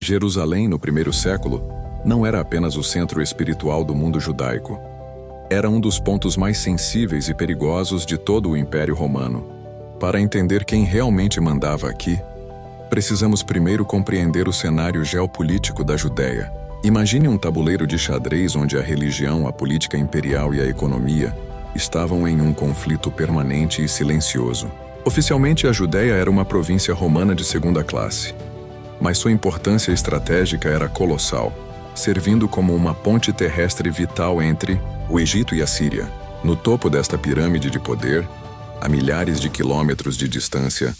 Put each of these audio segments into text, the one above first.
Jerusalém, no primeiro século, não era apenas o centro espiritual do mundo judaico. Era um dos pontos mais sensíveis e perigosos de todo o Império Romano. Para entender quem realmente mandava aqui, precisamos primeiro compreender o cenário geopolítico da Judéia. Imagine um tabuleiro de xadrez onde a religião, a política imperial e a economia estavam em um conflito permanente e silencioso. Oficialmente, a Judéia era uma província romana de segunda classe, mas sua importância estratégica era colossal, servindo como uma ponte terrestre vital entre o Egito e a Síria. No topo desta pirâmide de poder, a milhares de quilômetros de distância,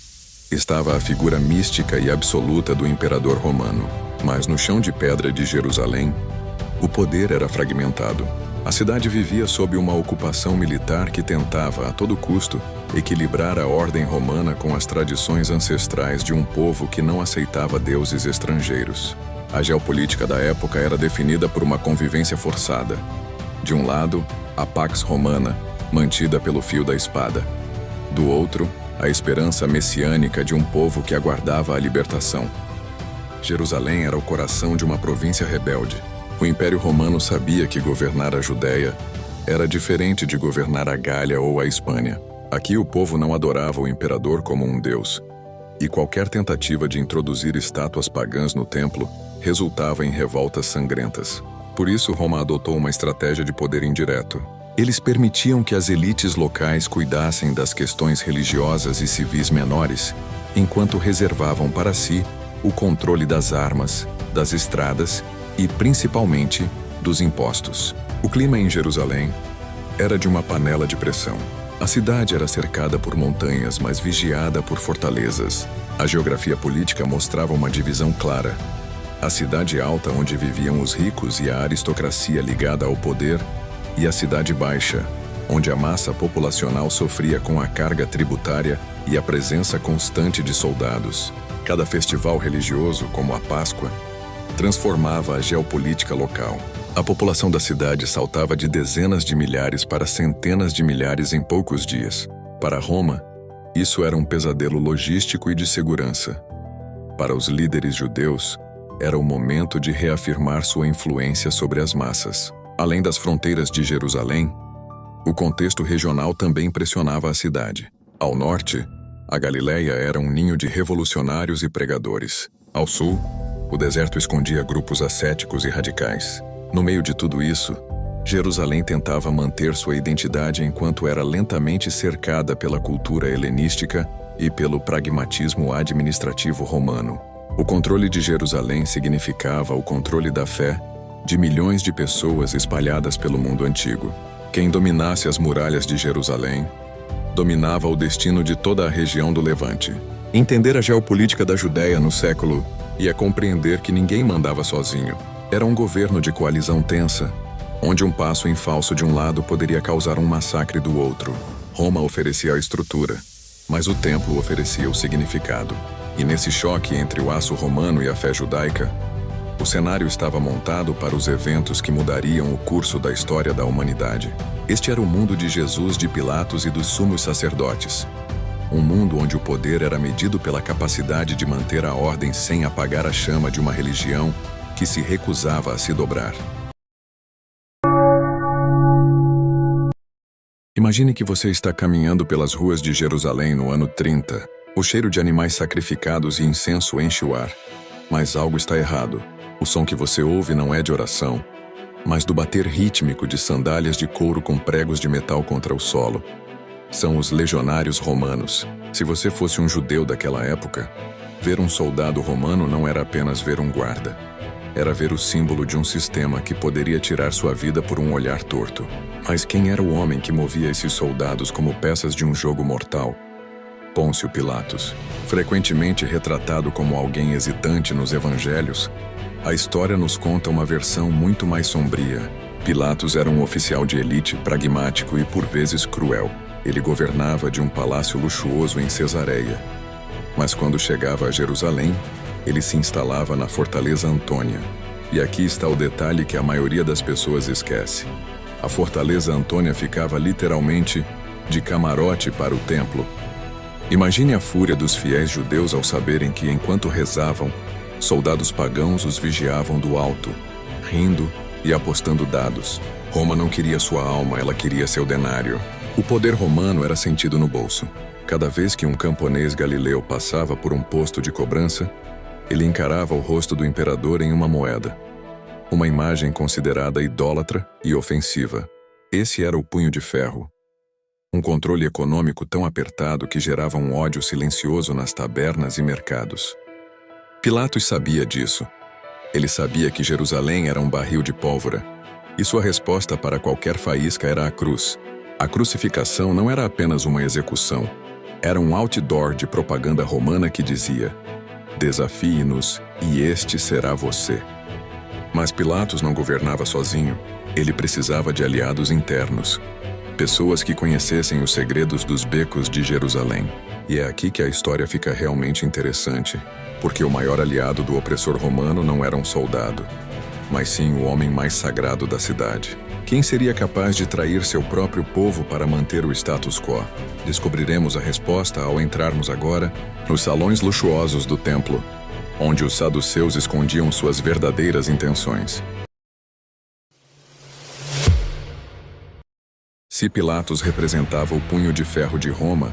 estava a figura mística e absoluta do imperador romano. Mas no chão de pedra de Jerusalém, o poder era fragmentado. A cidade vivia sob uma ocupação militar que tentava, a todo custo, equilibrar a ordem romana com as tradições ancestrais de um povo que não aceitava deuses estrangeiros. A geopolítica da época era definida por uma convivência forçada. De um lado, a Pax Romana, mantida pelo fio da espada. Do outro, a esperança messiânica de um povo que aguardava a libertação. Jerusalém era o coração de uma província rebelde. O Império Romano sabia que governar a Judéia era diferente de governar a Gália ou a Espanha. Aqui o povo não adorava o imperador como um deus, e qualquer tentativa de introduzir estátuas pagãs no templo resultava em revoltas sangrentas. Por isso, Roma adotou uma estratégia de poder indireto. Eles permitiam que as elites locais cuidassem das questões religiosas e civis menores, enquanto reservavam para si o controle das armas, das estradas e, principalmente, dos impostos. O clima em Jerusalém era de uma panela de pressão. A cidade era cercada por montanhas, mas vigiada por fortalezas. A geografia política mostrava uma divisão clara. A cidade alta, onde viviam os ricos e a aristocracia ligada ao poder, e a cidade baixa, onde a massa populacional sofria com a carga tributária e a presença constante de soldados. Cada festival religioso, como a Páscoa, transformava a geopolítica local. A população da cidade saltava de dezenas de milhares para centenas de milhares em poucos dias. Para Roma, isso era um pesadelo logístico e de segurança. Para os líderes judeus, era o momento de reafirmar sua influência sobre as massas. Além das fronteiras de Jerusalém, o contexto regional também pressionava a cidade. Ao norte, a Galileia era um ninho de revolucionários e pregadores. Ao sul, o deserto escondia grupos ascéticos e radicais. No meio de tudo isso, Jerusalém tentava manter sua identidade enquanto era lentamente cercada pela cultura helenística e pelo pragmatismo administrativo romano. O controle de Jerusalém significava o controle da fé de milhões de pessoas espalhadas pelo mundo antigo. Quem dominasse as muralhas de Jerusalém dominava o destino de toda a região do Levante. Entender a geopolítica da Judéia no século ia compreender que ninguém mandava sozinho. Era um governo de coalizão tensa, onde um passo em falso de um lado poderia causar um massacre do outro. Roma oferecia a estrutura, mas o templo oferecia o significado. E nesse choque entre o aço romano e a fé judaica, o cenário estava montado para os eventos que mudariam o curso da história da humanidade. Este era o mundo de Jesus, de Pilatos e dos sumos sacerdotes. Um mundo onde o poder era medido pela capacidade de manter a ordem sem apagar a chama de uma religião que se recusava a se dobrar. Imagine que você está caminhando pelas ruas de Jerusalém no ano 30. O cheiro de animais sacrificados e incenso enche o ar. Mas algo está errado. O som que você ouve não é de oração, mas do bater rítmico de sandálias de couro com pregos de metal contra o solo. São os legionários romanos. Se você fosse um judeu daquela época, ver um soldado romano não era apenas ver um guarda. Era ver o símbolo de um sistema que poderia tirar sua vida por um olhar torto. Mas quem era o homem que movia esses soldados como peças de um jogo mortal? Pôncio Pilatos. Frequentemente retratado como alguém hesitante nos evangelhos, a história nos conta uma versão muito mais sombria. Pilatos era um oficial de elite, pragmático e por vezes cruel. Ele governava de um palácio luxuoso em Cesareia. Mas quando chegava a Jerusalém, ele se instalava na Fortaleza Antônia. E aqui está o detalhe que a maioria das pessoas esquece. A Fortaleza Antônia ficava literalmente de camarote para o templo. Imagine a fúria dos fiéis judeus ao saberem que, enquanto rezavam, Soldados pagãos os vigiavam do alto, rindo e apostando dados. Roma não queria sua alma, ela queria seu denário. O poder romano era sentido no bolso. Cada vez que um camponês galileu passava por um posto de cobrança, ele encarava o rosto do imperador em uma moeda. Uma imagem considerada idólatra e ofensiva. Esse era o punho de ferro. Um controle econômico tão apertado que gerava um ódio silencioso nas tabernas e mercados. Pilatos sabia disso. Ele sabia que Jerusalém era um barril de pólvora, e sua resposta para qualquer faísca era a cruz. A crucificação não era apenas uma execução, era um outdoor de propaganda romana que dizia: desafie-nos e este será você. Mas Pilatos não governava sozinho, ele precisava de aliados internos. Pessoas que conhecessem os segredos dos becos de Jerusalém. E é aqui que a história fica realmente interessante, porque o maior aliado do opressor romano não era um soldado, mas sim o homem mais sagrado da cidade. Quem seria capaz de trair seu próprio povo para manter o status quo? Descobriremos a resposta ao entrarmos agora nos salões luxuosos do templo, onde os saduceus escondiam suas verdadeiras intenções. Se Pilatos representava o punho de ferro de Roma,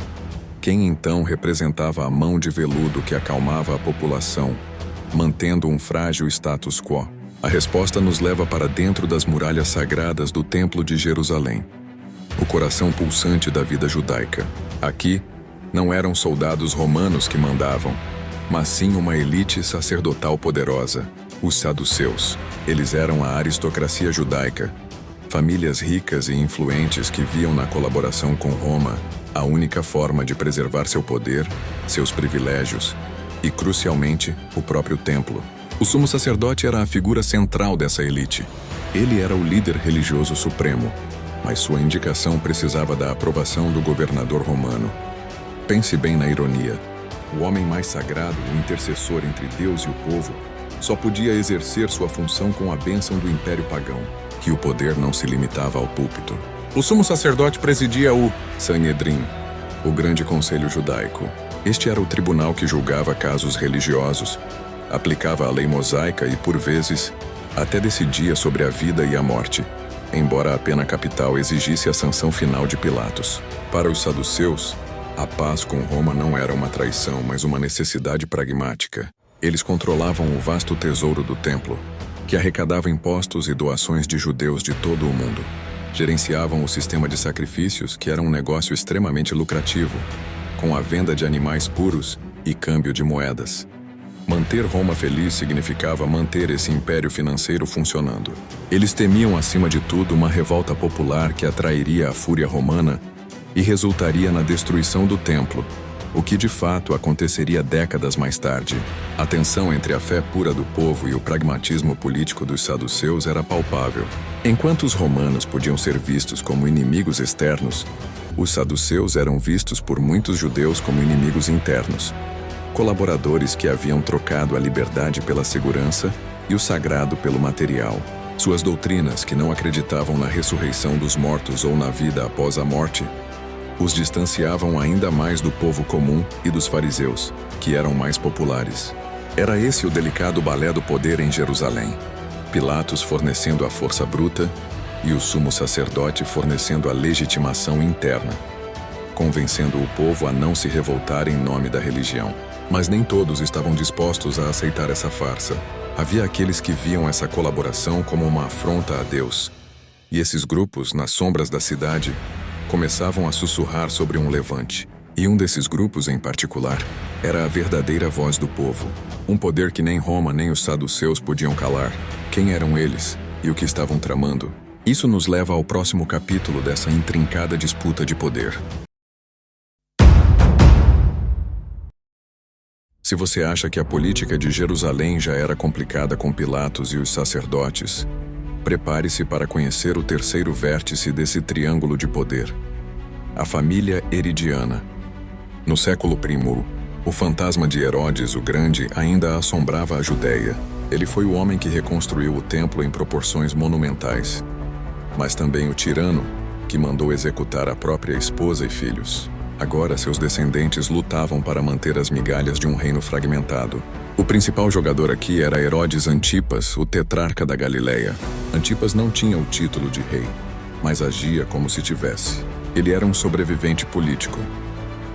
quem então representava a mão de veludo que acalmava a população, mantendo um frágil status quo? A resposta nos leva para dentro das muralhas sagradas do Templo de Jerusalém, o coração pulsante da vida judaica. Aqui, não eram soldados romanos que mandavam, mas sim uma elite sacerdotal poderosa, os saduceus. Eles eram a aristocracia judaica, famílias ricas e influentes que viam na colaboração com Roma a única forma de preservar seu poder, seus privilégios e, crucialmente, o próprio templo. O sumo sacerdote era a figura central dessa elite. Ele era o líder religioso supremo, mas sua indicação precisava da aprovação do governador romano. Pense bem na ironia. O homem mais sagrado, o intercessor entre Deus e o povo, só podia exercer sua função com a bênção do Império Pagão, que o poder não se limitava ao púlpito. O sumo sacerdote presidia o Sanhedrin, o grande conselho judaico. Este era o tribunal que julgava casos religiosos, aplicava a lei mosaica e, por vezes, até decidia sobre a vida e a morte, embora a pena capital exigisse a sanção final de Pilatos. Para os saduceus, a paz com Roma não era uma traição, mas uma necessidade pragmática. Eles controlavam o vasto tesouro do templo, que arrecadava impostos e doações de judeus de todo o mundo. Gerenciavam o sistema de sacrifícios, que era um negócio extremamente lucrativo, com a venda de animais puros e câmbio de moedas. Manter Roma feliz significava manter esse império financeiro funcionando. Eles temiam, acima de tudo, uma revolta popular que atrairia a fúria romana e resultaria na destruição do templo, o que de fato aconteceria décadas mais tarde. A tensão entre a fé pura do povo e o pragmatismo político dos saduceus era palpável. Enquanto os romanos podiam ser vistos como inimigos externos, os saduceus eram vistos por muitos judeus como inimigos internos, colaboradores que haviam trocado a liberdade pela segurança e o sagrado pelo material. Suas doutrinas, que não acreditavam na ressurreição dos mortos ou na vida após a morte, os distanciavam ainda mais do povo comum e dos fariseus, que eram mais populares. Era esse o delicado balé do poder em Jerusalém. Pilatos fornecendo a força bruta e o sumo sacerdote fornecendo a legitimação interna, convencendo o povo a não se revoltar em nome da religião. Mas nem todos estavam dispostos a aceitar essa farsa. Havia aqueles que viam essa colaboração como uma afronta a Deus. E esses grupos, nas sombras da cidade, começavam a sussurrar sobre um levante. E um desses grupos, em particular, era a verdadeira voz do povo. Um poder que nem Roma nem os saduceus podiam calar. Quem eram eles e o que estavam tramando? Isso nos leva ao próximo capítulo dessa intrincada disputa de poder. Se você acha que a política de Jerusalém já era complicada com Pilatos e os sacerdotes, prepare-se para conhecer o terceiro vértice desse triângulo de poder: a família Herodiana. No século I, o fantasma de Herodes o Grande ainda assombrava a Judéia. Ele foi o homem que reconstruiu o templo em proporções monumentais, mas também o tirano que mandou executar a própria esposa e filhos. Agora seus descendentes lutavam para manter as migalhas de um reino fragmentado. O principal jogador aqui era Herodes Antipas, o tetrarca da Galileia. Antipas não tinha o título de rei, mas agia como se tivesse. Ele era um sobrevivente político,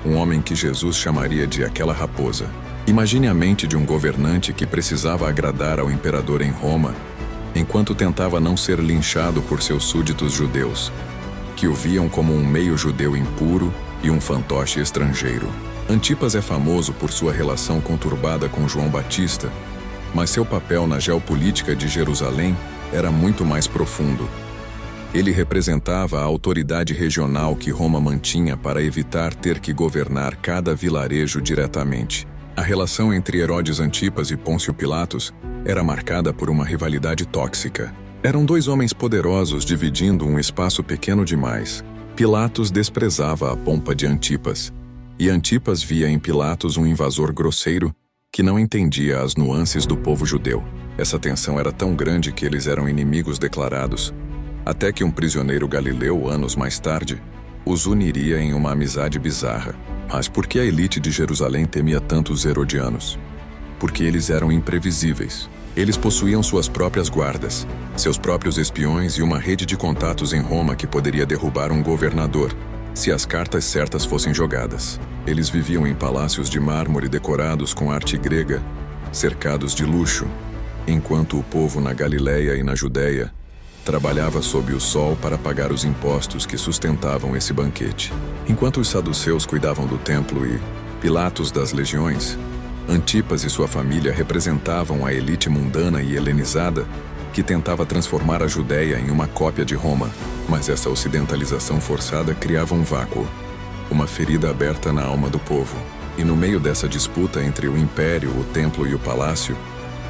um homem que Jesus chamaria de aquela raposa. Imagine a mente de um governante que precisava agradar ao imperador em Roma, enquanto tentava não ser linchado por seus súditos judeus, que o viam como um meio-judeu impuro e um fantoche estrangeiro. Antipas é famoso por sua relação conturbada com João Batista, mas seu papel na geopolítica de Jerusalém era muito mais profundo. Ele representava a autoridade regional que Roma mantinha para evitar ter que governar cada vilarejo diretamente. A relação entre Herodes Antipas e Pôncio Pilatos era marcada por uma rivalidade tóxica. Eram dois homens poderosos dividindo um espaço pequeno demais. Pilatos desprezava a pompa de Antipas, e Antipas via em Pilatos um invasor grosseiro que não entendia as nuances do povo judeu. Essa tensão era tão grande que eles eram inimigos declarados, até que um prisioneiro galileu, anos mais tarde, os uniria em uma amizade bizarra. Mas por que a elite de Jerusalém temia tanto os herodianos? Porque eles eram imprevisíveis. Eles possuíam suas próprias guardas, seus próprios espiões e uma rede de contatos em Roma que poderia derrubar um governador, se as cartas certas fossem jogadas. Eles viviam em palácios de mármore decorados com arte grega, cercados de luxo, enquanto o povo na Galileia e na Judéia trabalhava sob o sol para pagar os impostos que sustentavam esse banquete. Enquanto os saduceus cuidavam do templo e Pilatos das legiões, Antipas e sua família representavam a elite mundana e helenizada que tentava transformar a Judéia em uma cópia de Roma. Mas essa ocidentalização forçada criava um vácuo, uma ferida aberta na alma do povo. E no meio dessa disputa entre o império, o templo e o palácio,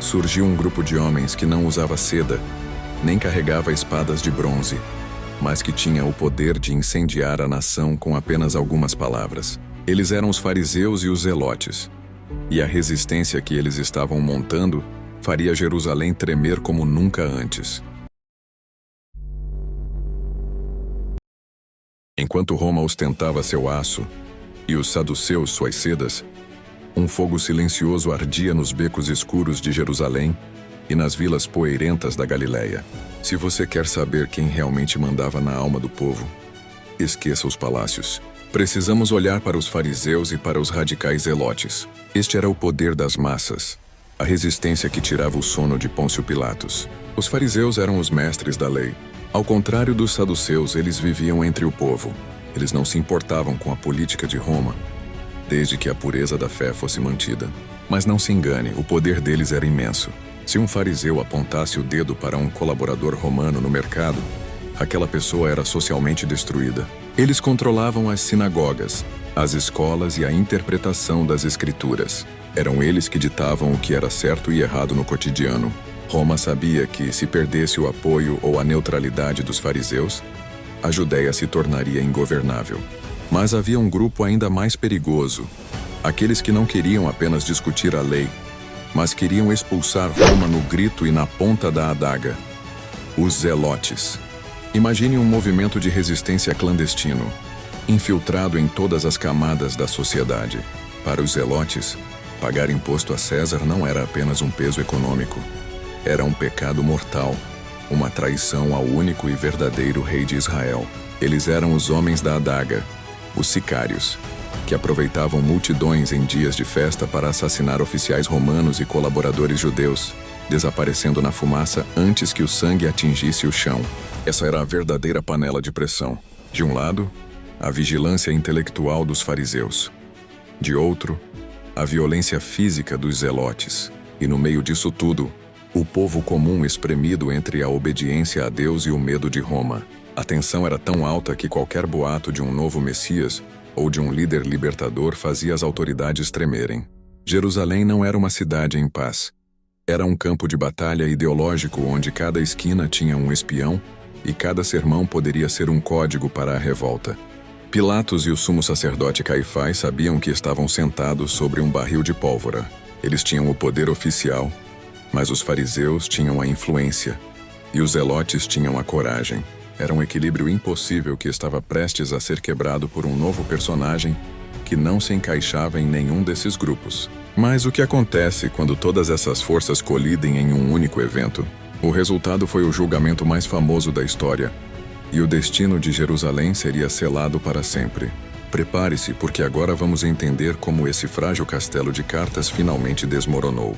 surgiu um grupo de homens que não usava seda, nem carregava espadas de bronze, mas que tinha o poder de incendiar a nação com apenas algumas palavras. Eles eram os fariseus e os zelotes. E a resistência que eles estavam montando faria Jerusalém tremer como nunca antes. Enquanto Roma ostentava seu aço e os saduceus suas sedas, um fogo silencioso ardia nos becos escuros de Jerusalém e nas vilas poeirentas da Galileia. Se você quer saber quem realmente mandava na alma do povo, esqueça os palácios. Precisamos olhar para os fariseus e para os radicais zelotes. Este era o poder das massas, a resistência que tirava o sono de Pôncio Pilatos. Os fariseus eram os mestres da lei. Ao contrário dos saduceus, eles viviam entre o povo. Eles não se importavam com a política de Roma, desde que a pureza da fé fosse mantida. Mas não se engane, o poder deles era imenso. Se um fariseu apontasse o dedo para um colaborador romano no mercado, aquela pessoa era socialmente destruída. Eles controlavam as sinagogas, as escolas e a interpretação das escrituras. Eram eles que ditavam o que era certo e errado no cotidiano. Roma sabia que, se perdesse o apoio ou a neutralidade dos fariseus, a Judéia se tornaria ingovernável. Mas havia um grupo ainda mais perigoso, aqueles que não queriam apenas discutir a lei, mas queriam expulsar Roma no grito e na ponta da adaga. Os zelotes. Imagine um movimento de resistência clandestino, infiltrado em todas as camadas da sociedade. Para os zelotes, pagar imposto a César não era apenas um peso econômico. Era um pecado mortal, uma traição ao único e verdadeiro rei de Israel. Eles eram os homens da adaga, os sicários, que aproveitavam multidões em dias de festa para assassinar oficiais romanos e colaboradores judeus, desaparecendo na fumaça antes que o sangue atingisse o chão. Essa era a verdadeira panela de pressão. De um lado, a vigilância intelectual dos fariseus. De outro, a violência física dos zelotes. E no meio disso tudo, o povo comum espremido entre a obediência a Deus e o medo de Roma. A tensão era tão alta que qualquer boato de um novo Messias ou de um líder libertador fazia as autoridades tremerem. Jerusalém não era uma cidade em paz. Era um campo de batalha ideológico onde cada esquina tinha um espião e cada sermão poderia ser um código para a revolta. Pilatos e o sumo sacerdote Caifás sabiam que estavam sentados sobre um barril de pólvora. Eles tinham o poder oficial, mas os fariseus tinham a influência, e os zelotes tinham a coragem. Era um equilíbrio impossível que estava prestes a ser quebrado por um novo personagem que não se encaixava em nenhum desses grupos. Mas o que acontece quando todas essas forças colidem em um único evento? O resultado foi o julgamento mais famoso da história, e o destino de Jerusalém seria selado para sempre. Prepare-se, porque agora vamos entender como esse frágil castelo de cartas finalmente desmoronou.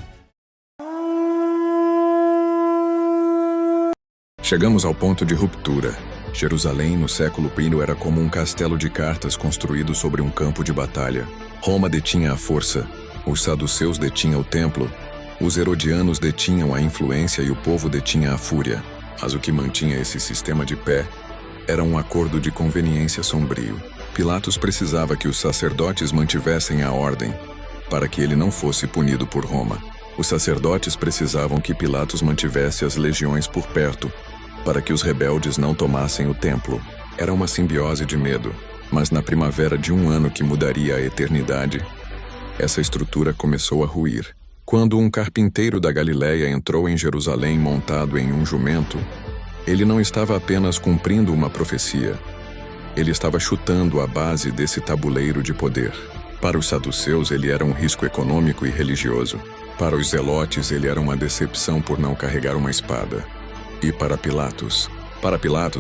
Chegamos ao ponto de ruptura. Jerusalém, no século I, era como um castelo de cartas construído sobre um campo de batalha. Roma detinha a força, os saduceus detinham o templo, os herodianos detinham a influência e o povo detinha a fúria. Mas o que mantinha esse sistema de pé era um acordo de conveniência sombrio. Pilatos precisava que os sacerdotes mantivessem a ordem, para que ele não fosse punido por Roma. Os sacerdotes precisavam que Pilatos mantivesse as legiões por perto, para que os rebeldes não tomassem o templo. Era uma simbiose de medo, mas na primavera de um ano que mudaria a eternidade, essa estrutura começou a ruir. Quando um carpinteiro da Galileia entrou em Jerusalém montado em um jumento, ele não estava apenas cumprindo uma profecia, ele estava chutando a base desse tabuleiro de poder. Para os saduceus, ele era um risco econômico e religioso. Para os zelotes, ele era uma decepção por não carregar uma espada. E para Pilatos,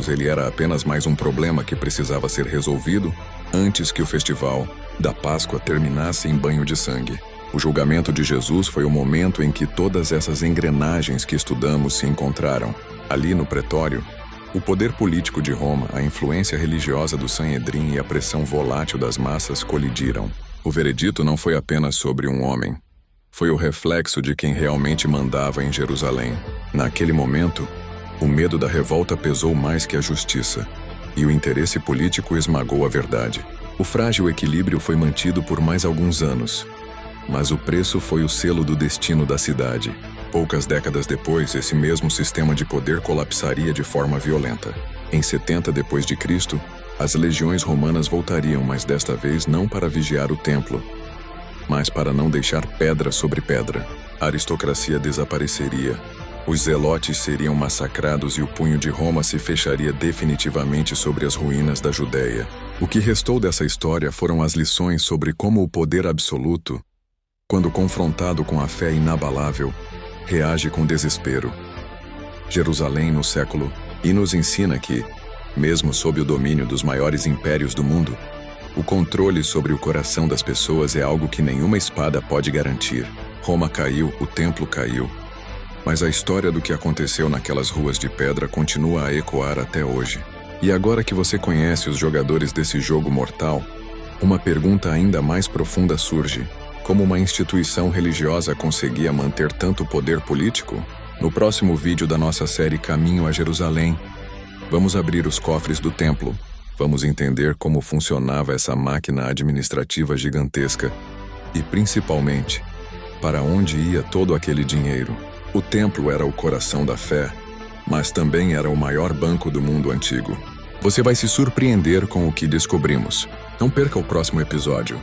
ele era apenas mais um problema que precisava ser resolvido antes que o festival da Páscoa terminasse em banho de sangue. O julgamento de Jesus foi o momento em que todas essas engrenagens que estudamos se encontraram. Ali no pretório, o poder político de Roma, a influência religiosa do Sanhedrim e a pressão volátil das massas colidiram. O veredito não foi apenas sobre um homem. Foi o reflexo de quem realmente mandava em Jerusalém. Naquele momento, o medo da revolta pesou mais que a justiça, e o interesse político esmagou a verdade. O frágil equilíbrio foi mantido por mais alguns anos, mas o preço foi o selo do destino da cidade. Poucas décadas depois, esse mesmo sistema de poder colapsaria de forma violenta. Em 70 d.C., as legiões romanas voltariam, mas desta vez não para vigiar o templo, mas para não deixar pedra sobre pedra. A aristocracia desapareceria, os zelotes seriam massacrados e o punho de Roma se fecharia definitivamente sobre as ruínas da Judéia. O que restou dessa história foram as lições sobre como o poder absoluto, quando confrontado com a fé inabalável, reage com desespero. Jerusalém no século I nos ensina que, mesmo sob o domínio dos maiores impérios do mundo, o controle sobre o coração das pessoas é algo que nenhuma espada pode garantir. Roma caiu, o templo caiu, mas a história do que aconteceu naquelas ruas de pedra continua a ecoar até hoje. E agora que você conhece os jogadores desse jogo mortal, uma pergunta ainda mais profunda surge: como uma instituição religiosa conseguia manter tanto poder político? No próximo vídeo da nossa série Caminho a Jerusalém, vamos abrir os cofres do templo. Vamos entender como funcionava essa máquina administrativa gigantesca e, principalmente, para onde ia todo aquele dinheiro. O templo era o coração da fé, mas também era o maior banco do mundo antigo. Você vai se surpreender com o que descobrimos. Não perca o próximo episódio.